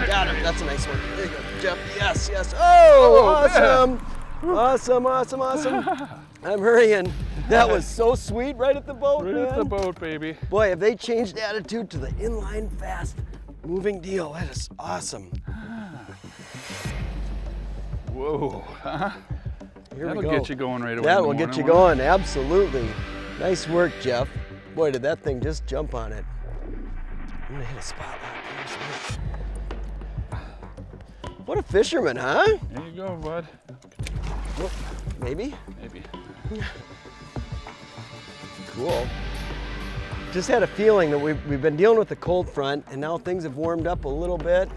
Got him. That's a nice one. There you go, Jeff. Yes, yes. Oh, awesome. Awesome, awesome, awesome. I'm hurrying. That was so sweet right at the boat, man. Right at the boat, baby. Boy, if they changed attitude to the inline fast moving deal, that is awesome. Whoa. Here That'll we go. get you going right away. That will get you going, absolutely. Nice work, Jeff. Boy, did that thing just jump on it. I'm gonna hit a spot lock. What a fisherman, huh? There you go, bud. Whoop, maybe? Maybe. Cool. Just had a feeling that we've been dealing with the cold front and now things have warmed up a little bit.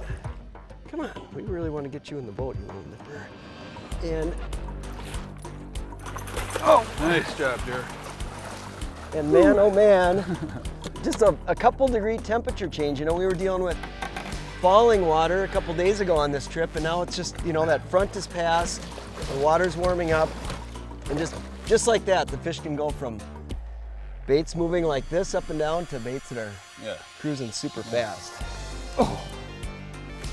Come on, we really want to get you in the boat, you little nipper. And, oh! Nice job, dear. And man, oh man, just a couple degree temperature change. You know, we were dealing with falling water a couple days ago on this trip, and now it's just, you know, that front is past, the water's warming up, and just like that, the fish can go from baits moving like this up and down to baits that are cruising super fast. Oh,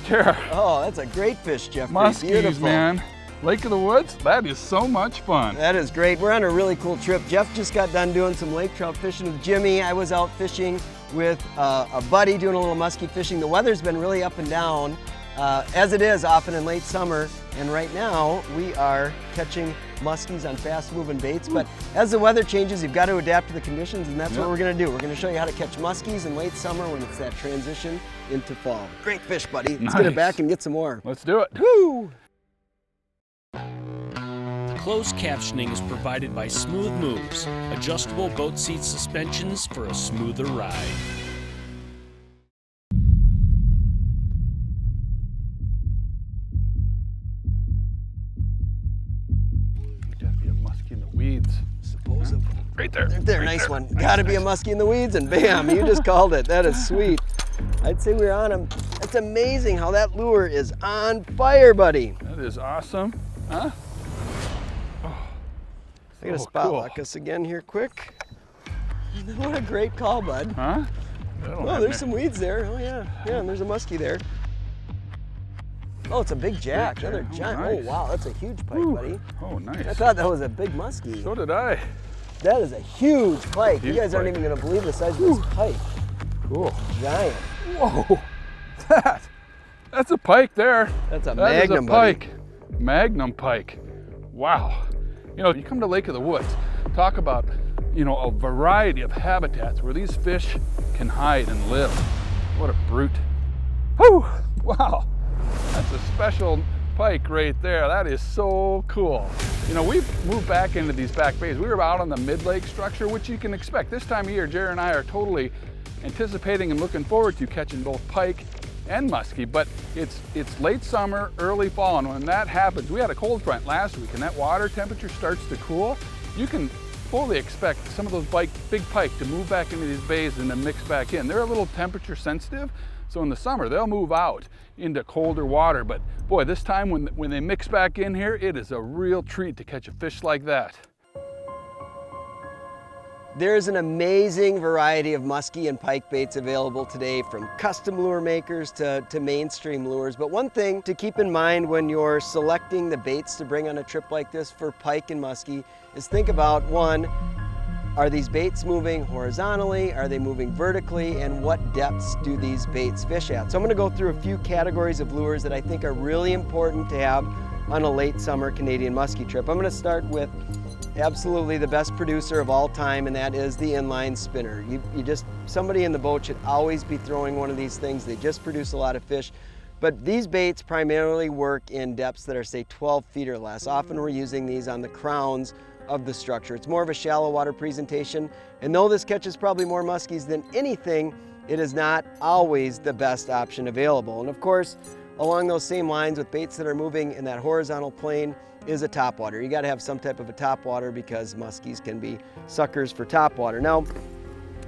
Tara. Oh, that's a great fish, Jeffrey. Muskies, beautiful. man. Lake of the Woods, that is so much fun. That is great. We're on a really cool trip. Jeff just got done doing some lake trout fishing with Jimmy. I was out fishing with a buddy doing a little musky fishing. The weather's been really up and down, as it is often in late summer. And right now we are catching muskies on fast moving baits. But as the weather changes, you've got to adapt to the conditions, and that's what we're going to do. We're going to show you how to catch muskies in late summer when it's that transition into fall. Great fish, buddy. Let's get it back and get some more. Let's do it. Woo! Closed captioning is provided by Smooth Moves, adjustable boat seat suspensions for a smoother ride. Gotta be a muskie in the weeds. Supposedly. Right there. There, right nice there. one. Gotta be a muskie in the weeds, and bam, you just called it. That is sweet. I'd say we're on him. It's amazing how that lure is on fire, buddy. That is awesome. Huh? I gotta spot lock us again here quick. What a great call, bud. Huh? Oh, there's some weeds there. Oh yeah, yeah, and there's a muskie there. Oh, it's a big jack. Another giant. Nice. Oh wow, that's a huge pike, buddy. Oh, nice. I thought that was a big muskie. So did I. That is a huge pike. Huge You guys aren't pike. even gonna believe the size of this pike. Cool. Giant. Whoa. That's a pike there. That's a That is magnum, a buddy. pike. Magnum pike. Wow. You know, you come to Lake of the Woods, talk about, you know, a variety of habitats where these fish can hide and live. What a brute. Whew, wow. That's a special pike right there. That is so cool. You know, we've moved back into these back bays. We were out on the mid-lake structure, which you can expect. This time of year, Jerry and I are totally anticipating and looking forward to catching both pike and muskie, but it's late summer, early fall, and when that happens, we had a cold front last week and that water temperature starts to cool, you can fully expect some of those big pike to move back into these bays and then mix back in. They're a little temperature sensitive, so in the summer they'll move out into colder water, but boy, this time when they mix back in here, it is a real treat to catch a fish like that. There's an amazing variety of muskie and pike baits available today, from custom lure makers to mainstream lures. But one thing to keep in mind when you're selecting the baits to bring on a trip like this for pike and muskie is think about, one, are these baits moving horizontally? Are they moving vertically? And what depths do these baits fish at? So I'm gonna go through a few categories of lures that I think are really important to have on a late summer Canadian muskie trip. I'm gonna start with absolutely the best producer of all time, and that is the inline spinner. Somebody in the boat should always be throwing one of these things. They just produce a lot of fish. But these baits primarily work in depths that are, say, 12 feet or less. Often we're using these on the crowns of the structure. It's more of a shallow water presentation, and though this catches probably more muskies than anything, it is not always the best option available. And of course, along those same lines with baits that are moving in that horizontal plane is a topwater. You gotta have some type of a topwater because muskies can be suckers for topwater. Now,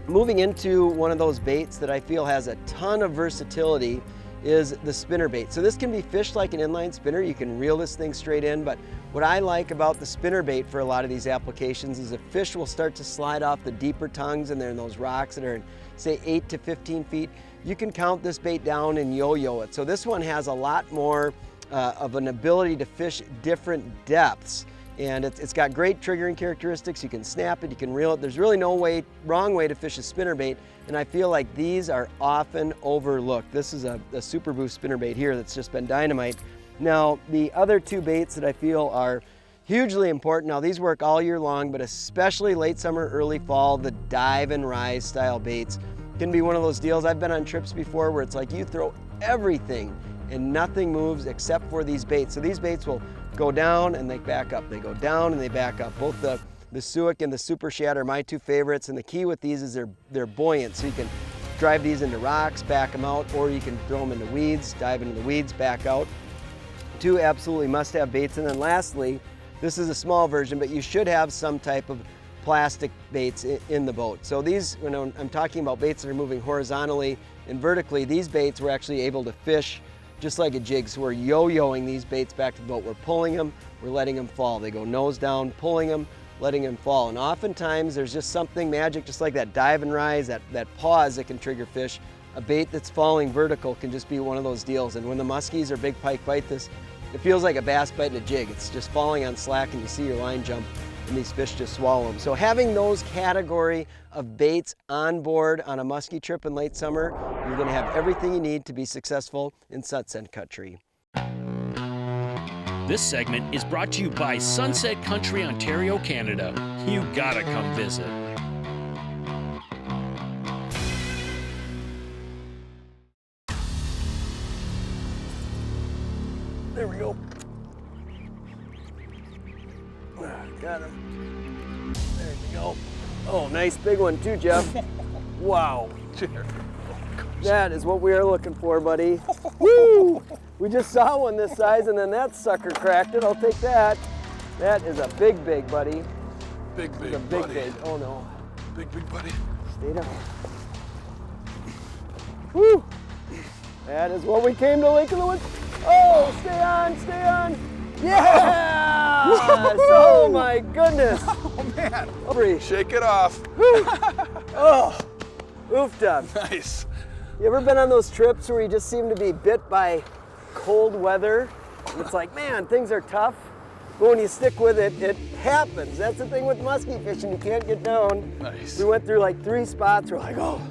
moving into one of those baits that I feel has a ton of versatility is the spinner bait. So this can be fished like an inline spinner. You can reel this thing straight in, but What I like about the spinnerbait for a lot of these applications is a fish will start to slide off the deeper tongues and they're in those rocks that are, say, 8 to 15 feet. You can count this bait down and yo-yo it. So this one has a lot more of an ability to fish different depths. And it's got great triggering characteristics. You can snap it, you can reel it. There's really no wrong way to fish a spinnerbait. And I feel like these are often overlooked. This is a Super Boost spinnerbait here that's just been dynamite. Now, the other two baits that I feel are hugely important, now these work all year long, but especially late summer, early fall, the dive and rise style baits can be one of those deals. I've been on trips before where it's like you throw everything and nothing moves except for these baits. So these baits will go down and they back up. They go down and they back up. Both the Suic and the Super Shad are my two favorites, and the key with these is they're buoyant. So you can drive these into rocks, back them out, or you can throw them into weeds, dive into the weeds, back out. Two absolutely must-have baits. And then lastly, this is a small version, but you should have some type of plastic baits in the boat. So these, when I'm talking about baits that are moving horizontally and vertically, these baits we're actually able to fish just like a jig. So we're yo-yoing these baits back to the boat. We're pulling them, we're letting them fall. They go nose down, pulling them, letting them fall. And oftentimes there's just something magic, just like that dive and rise, that pause that can trigger fish. A bait that's falling vertical can just be one of those deals. And when the muskies or big pike bite this, it feels like a bass biting a jig. It's just falling on slack and you see your line jump and these fish just swallow them. So having those category of baits on board on a muskie trip in late summer, you're gonna have everything you need to be successful in Sunset Country. This segment is brought to you by Sunset Country, Ontario, Canada. You gotta come visit. There we go. Got him. There we go. Oh, nice big one too, Jeff. Wow. That is what we are looking for, buddy. Woo! We just saw one this size and then that sucker cracked it. I'll take that. That is a big, buddy. Big, It's a big, buddy. big. Oh no. Big buddy. Stay down. Woo! That is what we came to Lake of the Woods. Oh, stay on, stay on. Yes! Oh my goodness. Oh man. Free. Shake it off. Oh, oofed up. Nice. You ever been on those trips where you just seem to be bit by cold weather? And it's like, man, things are tough. But when you stick with it, it happens. That's the thing with muskie fishing, you can't get down. Nice. We went through like 3 spots, we're like, oh,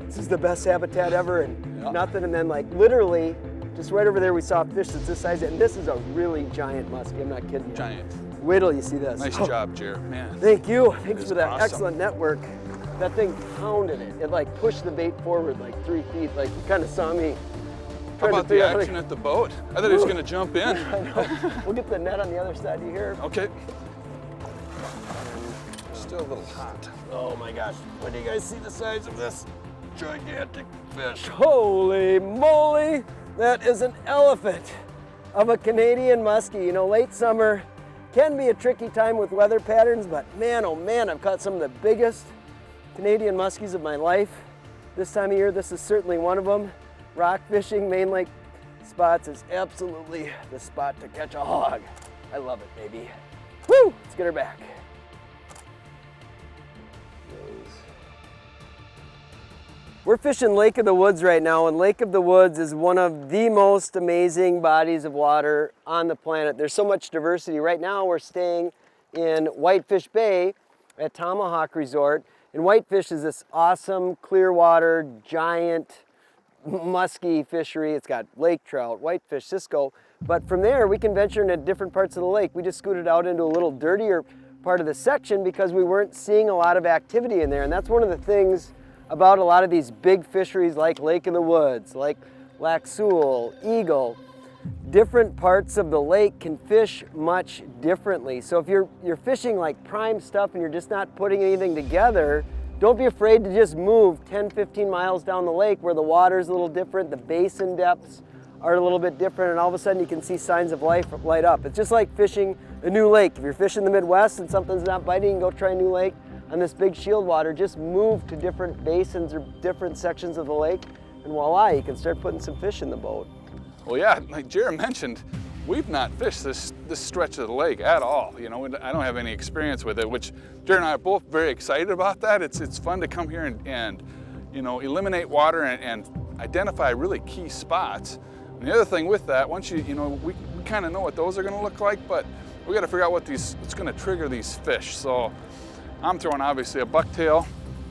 this is the best habitat ever, and nothing. And then like literally, just right over there we saw a fish that's this size, and this is a really giant muskie, I'm not kidding you. Giant. Wait till you see this. Nice job, Jer. Man. Thank you. Thanks is for that awesome. excellent network. That thing pounded it. It like pushed the bait forward like 3 feet. Like you kind of saw me. How about the action at the boat? I thought he was going to jump in. I know. We'll get the net on the other side. Do you hear? Okay. Still a little hot. Oh my gosh. When do you guys see the size of this gigantic fish? Holy moly. That is an elephant of a Canadian muskie. You know, late summer can be a tricky time with weather patterns, but man, oh man, I've caught some of the biggest Canadian muskies of my life. This time of year, this is certainly one of them. Rock fishing, main lake spots is absolutely the spot to catch a hog. I love it, baby. Woo! Let's get her back. We're fishing Lake of the Woods right now, and Lake of the Woods is one of the most amazing bodies of water on the planet. There's so much diversity. Right now we're staying in Whitefish Bay at Tomahawk Resort, and Whitefish is this awesome, clear water, giant musky fishery. It's got lake trout, whitefish, cisco, but from there we can venture into different parts of the lake. We just scooted out into a little dirtier part of the section because we weren't seeing a lot of activity in there, and that's one of the things about a lot of these big fisheries like Lake of the Woods, like Lac Seul, Eagle. Different parts of the lake can fish much differently. So if you're fishing like prime stuff and you're just not putting anything together, don't be afraid to just move 10, 15 miles down the lake where the water's a little different, the basin depths are a little bit different, and all of a sudden you can see signs of life light up. It's just like fishing a new lake. If you're fishing the Midwest and something's not biting, you can go try a new lake. On this big shield water, just move to different basins or different sections of the lake, and voila, you can start putting some fish in the boat. Well, yeah, like Jared mentioned, we've not fished this stretch of the lake at all. You know, I don't have any experience with it, which Jared and I are both very excited about that. It's fun to come here and you know, eliminate water and identify really key spots. And the other thing with that, once you know, we kind of know what those are going to look like, but we got to figure out what's going to trigger these fish. So I'm throwing obviously a bucktail,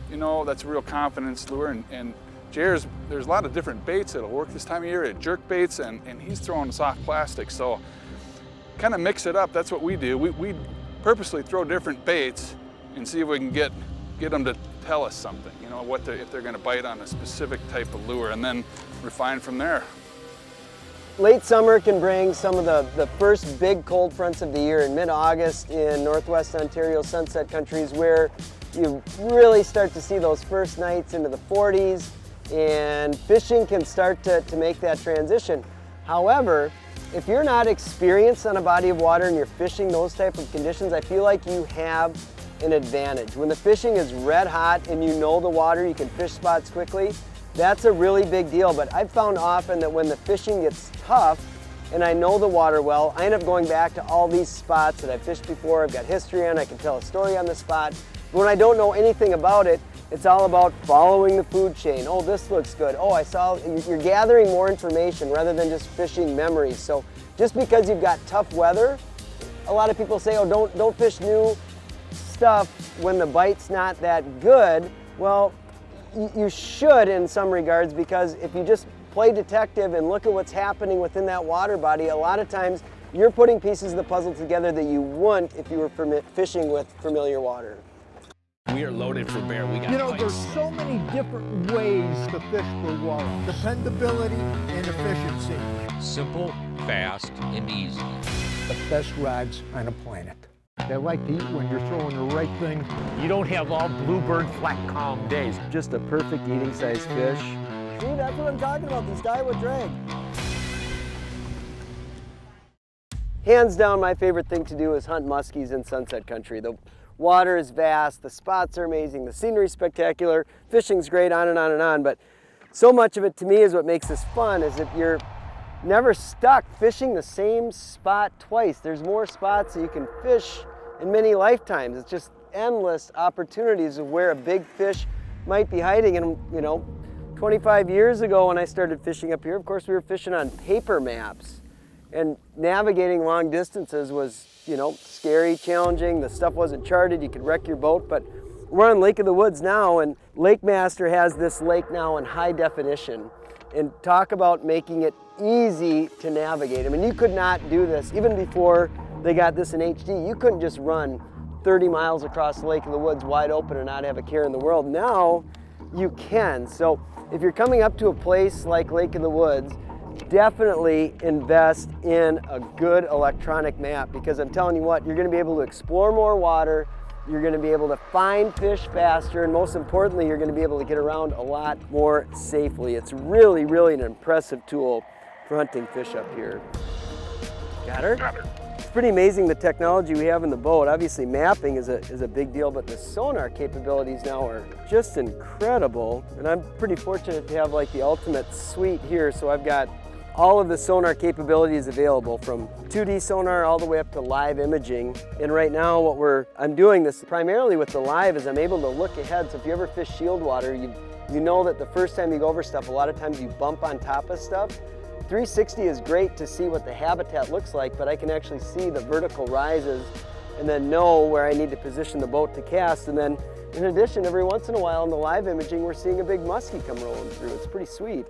you know, that's a real confidence lure, and there's a lot of different baits that'll work this time of year, jerk baits, and he's throwing soft plastic. So kind of mix it up. That's what we do. We purposely throw different baits and see if we can get them to tell us something, you know, if they're going to bite on a specific type of lure, and then refine from there. Late summer can bring some of the first big cold fronts of the year in mid-August in Northwest Ontario Sunset Countries, where you really start to see those first nights into the 40s, and fishing can start to make that transition. However, if you're not experienced on a body of water and you're fishing those type of conditions, I feel like you have an advantage. When the fishing is red hot and you know the water, you can fish spots quickly, that's a really big deal. But I've found often that when the fishing gets tough and I know the water well, I end up going back to all these spots that I've fished before, I've got history on, I can tell a story on the spot. But when I don't know anything about it, it's all about following the food chain. Oh, this looks good. Oh, I saw, you're gathering more information rather than just fishing memories. So just because you've got tough weather, a lot of people say, oh, don't fish new stuff when the bite's not that good. Well, you should in some regards, because if you just play detective and look at what's happening within that water body, a lot of times you're putting pieces of the puzzle together that you wouldn't if you were fishing with familiar water. We are loaded for bear. We got You know, pikes. there's so many different ways to fish for walleye. Dependability and efficiency. Simple, fast, and easy. The best rods on the planet. They like to eat when you're throwing the right thing. You don't have all bluebird flat calm days. Just a perfect eating size fish. See, that's what I'm talking about, these Daiwa drag. Hands down, my favorite thing to do is hunt muskies in Sunset Country. The water is vast, the spots are amazing, the scenery's spectacular, fishing's great, on and on and on, but so much of it to me is what makes this fun, is that you're never stuck fishing the same spot twice. There's more spots that you can fish in many lifetimes. It's just endless opportunities of where a big fish might be hiding. And you know, 25 years ago when I started fishing up here, of course we were fishing on paper maps. And navigating long distances was, you know, scary, challenging. The stuff wasn't charted, you could wreck your boat. But we're on Lake of the Woods now, and Lake Master has this lake now in high definition. And talk about making it easy to navigate. I mean, you could not do this even before they got this in HD. You couldn't just run 30 miles across the Lake of the Woods wide open and not have a care in the world. Now you can. So if you're coming up to a place like Lake of the Woods, definitely invest in a good electronic map, because I'm telling you what, you're going to be able to explore more water, you're going to be able to find fish faster, and most importantly, you're going to be able to get around a lot more safely. It's really, really an impressive tool for hunting fish up here. Got her? Got her. It's pretty amazing the technology we have in the boat. Obviously mapping is a big deal, but the sonar capabilities now are just incredible. And I'm pretty fortunate to have like the ultimate suite here. So I've got all of the sonar capabilities available, from 2D sonar all the way up to live imaging. And right now I'm doing this primarily with the live, is I'm able to look ahead. So if you ever fish shield water, you know that the first time you go over stuff, a lot of times you bump on top of stuff. 360 is great to see what the habitat looks like, but I can actually see the vertical rises and then know where I need to position the boat to cast. And then in addition, every once in a while in the live imaging, we're seeing a big muskie come rolling through. It's pretty sweet.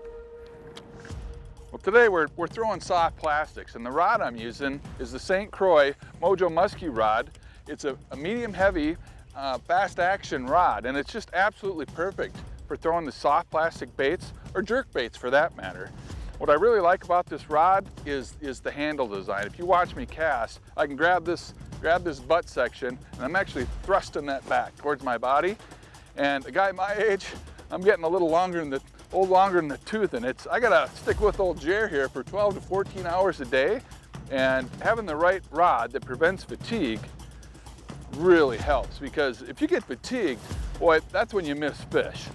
Well, today we're throwing soft plastics, and the rod I'm using is the St. Croix Mojo Muskie rod. It's a medium heavy, fast action rod, and it's just absolutely perfect for throwing the soft plastic baits, or jerk baits for that matter. What I really like about this rod is the handle design. If you watch me cast, I can grab this butt section, and I'm actually thrusting that back towards my body. And a guy my age, I'm getting a little longer in the tooth, and I gotta stick with old Jer here for 12 to 14 hours a day, and having the right rod that prevents fatigue really helps, because if you get fatigued, boy, that's when you miss fish.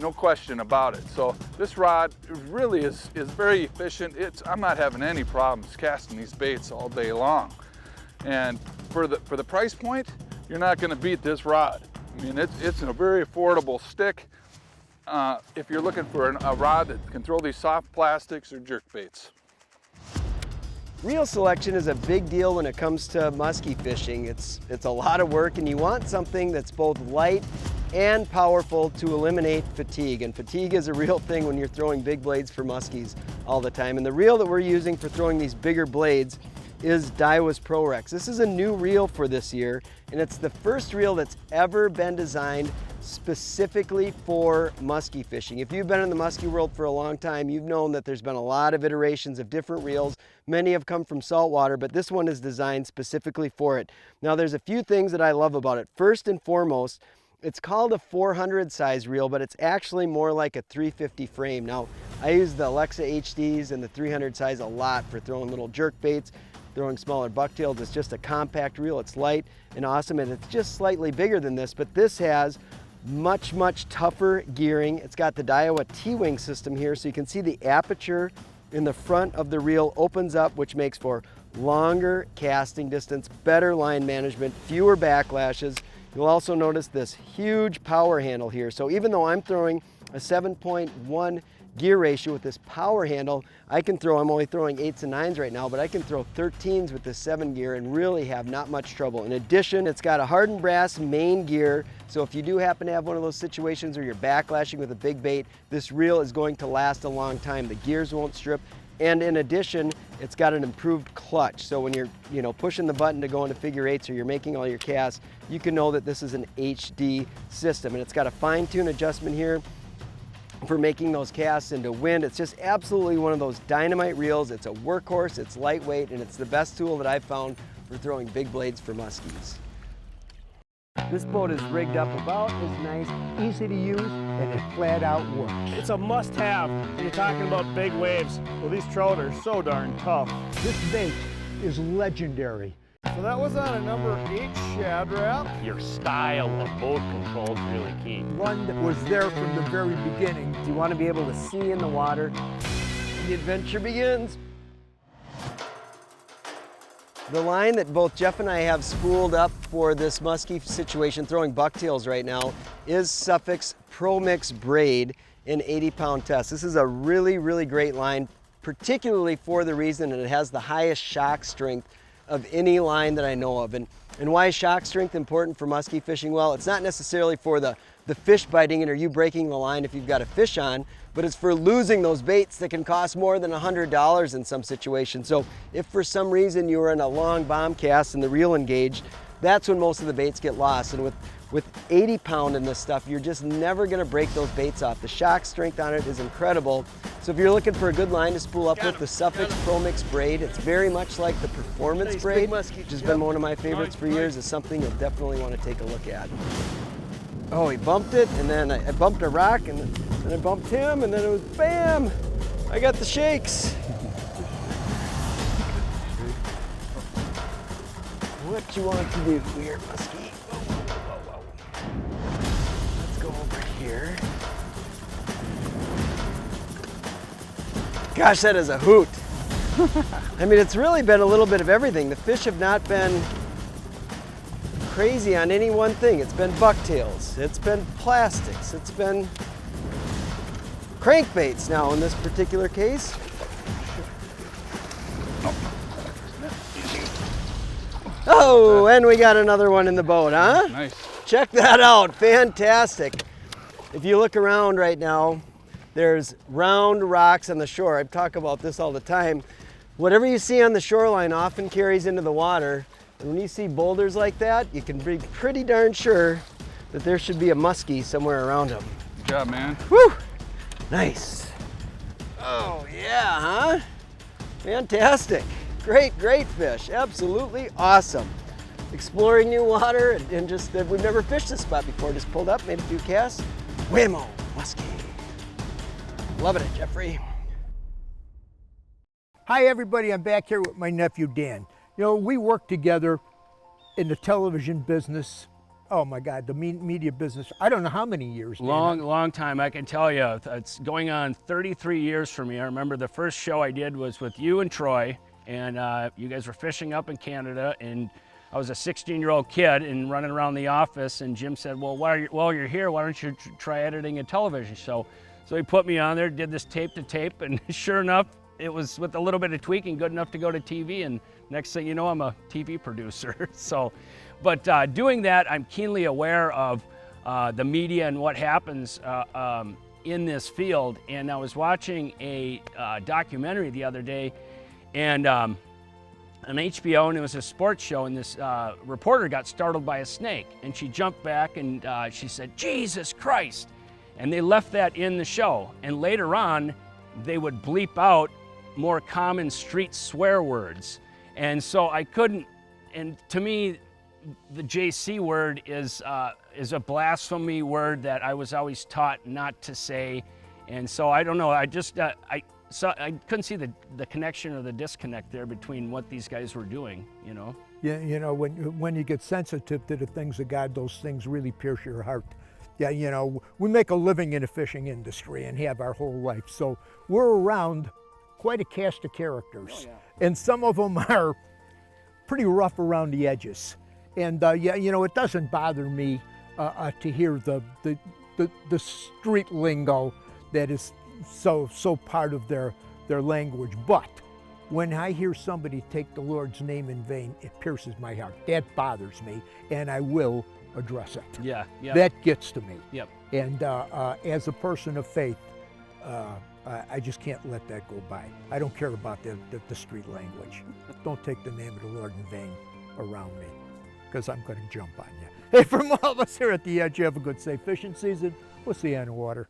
no question about it. So this rod really is very efficient. I'm not having any problems casting these baits all day long. And for the price point, you're not going to beat this rod. I mean, it's a very affordable stick if you're looking for a rod that can throw these soft plastics or jerk baits. Reel selection is a big deal when it comes to musky fishing. It's a lot of work, and you want something that's both light and powerful to eliminate fatigue. And fatigue is a real thing when you're throwing big blades for muskies all the time. And the reel that we're using for throwing these bigger blades is Daiwa's Pro Rex. This is a new reel for this year, and it's the first reel that's ever been designed specifically for musky fishing. If you've been in the musky world for a long time, you've known that there's been a lot of iterations of different reels. Many have come from saltwater, but this one is designed specifically for it. Now, there's a few things that I love about it. First and foremost, it's called a 400 size reel, but it's actually more like a 350 frame. Now, I use the Alexa HDs and the 300 size a lot for throwing little jerk baits, throwing smaller bucktails. It's just a compact reel. It's light and awesome, and it's just slightly bigger than this, but this has much tougher gearing. It's got the Daiwa T-wing system here, so you can see the aperture in the front of the reel opens up, which makes for longer casting distance, better line management, fewer backlashes. You'll also notice this huge power handle here. So even though I'm throwing a 7.1 gear ratio with this power handle, I'm only throwing 8s and 9s right now, but I can throw 13s with this 7 gear and really have not much trouble. In addition, it's got a hardened brass main gear, so if you do happen to have one of those situations where you're backlashing with a big bait, this reel is going to last a long time. The gears won't strip, and in addition, it's got an improved clutch. So when you're pushing the button to go into figure eights or you're making all your casts, you can know that this is an HD system, and it's got a fine-tune adjustment here for making those casts into wind. It's just absolutely one of those dynamite reels. It's a workhorse, it's lightweight, and it's the best tool that I've found for throwing big blades for muskies. This boat is rigged up about as nice, Easy to use, and it flat out works. It's a must-have when you're talking about big waves. Well, these trout are so darn tough. This bait is legendary. So that was on a number 8 Shad Rap. Your style of boat control is really key. One that was there from the very beginning. You want to be able to see in the water, and the adventure begins. The line that both Jeff and I have spooled up for this musky situation, throwing bucktails right now, is Suffolk's Pro Mix Braid in 80-pound test. This is a really great line, particularly for the reason that it has the highest shock strength of any line that I know of. And why is shock strength important for musky fishing? Well, it's not necessarily for the fish biting it or you breaking the line if you've got a fish on, but it's for losing those baits that can cost more than $100 in some situations. So if for some reason you were in a long bomb cast and the reel engaged, that's when most of the baits get lost. And with 80 pound in this stuff, you're just never gonna break those baits off. The shock strength on it is incredible. So if you're looking for a good line to spool up with, the Suffolk's Pro Mix Braid, it's very much like the Performance Braid, which has been one of my favorites for years. It's something you'll definitely want to take a look at. Oh, he bumped it, and then I bumped a rock, and then I bumped him, and then it was bam! I got the shakes. What you want to do here, Muskie? Whoa. Let's go over here. Gosh, that is a hoot. I mean, it's really been a little bit of everything. The fish have not been crazy on any one thing. It's been bucktails, it's been plastics, it's been crankbaits now in this particular case. Oh, and we got another one in the boat, huh? Nice. Check that out, fantastic. If you look around right now, there's round rocks on the shore. I talk about this all the time. Whatever you see on the shoreline often carries into the water. And when you see boulders like that, you can be pretty darn sure that there should be a muskie somewhere around them. Good job, man. Woo! Nice. Oh yeah, huh? Fantastic. Great fish. Absolutely awesome. Exploring new water and just, we've never fished this spot before. Just pulled up, made a few casts. Whammo, muskie. Loving it, Jeffrey. Hi everybody, I'm back here with my nephew Dan. You know, we worked together in the television business oh my God, the media business, I don't know how many years. Long time, I can tell you. It's going on 33 years for me. I remember the first show I did was with you and Troy, and you guys were fishing up in Canada, and I was a 16-year-old kid and running around the office, and Jim said, well, while you're here, why don't you try editing a television show? So he put me on there, did this tape to tape, and sure enough, it was with a little bit of tweaking good enough to go to TV, and next thing you know, I'm a TV producer. But doing that, I'm keenly aware of the media and what happens in this field. And I was watching a documentary the other day, and on HBO, and it was a sports show, and this reporter got startled by a snake, and she jumped back and she said, Jesus Christ. And they left that in the show. And later on, they would bleep out more common street swear words. And so I couldn't, and to me, the JC word is a blasphemy word that I was always taught not to say. And so I don't know, I couldn't see the connection or the disconnect there between what these guys were doing, you know? Yeah, you know, when you get sensitive to the things of God, those things really pierce your heart. Yeah, you know, we make a living in the fishing industry and have our whole life. So we're around quite a cast of characters. Oh, yeah. And some of them are pretty rough around the edges. And yeah, you know, it doesn't bother me to hear the street lingo that is so part of their language. But when I hear somebody take the Lord's name in vain, it pierces my heart. That bothers me, and I will address it. Yeah. That gets to me. Yep. And as a person of faith, I just can't let that go by. I don't care about the street language. Don't take the name of the Lord in vain around me, because I'm going to jump on you. Hey, from all of us here at The Edge, you have a good, safe fishing season. We'll see you on the water.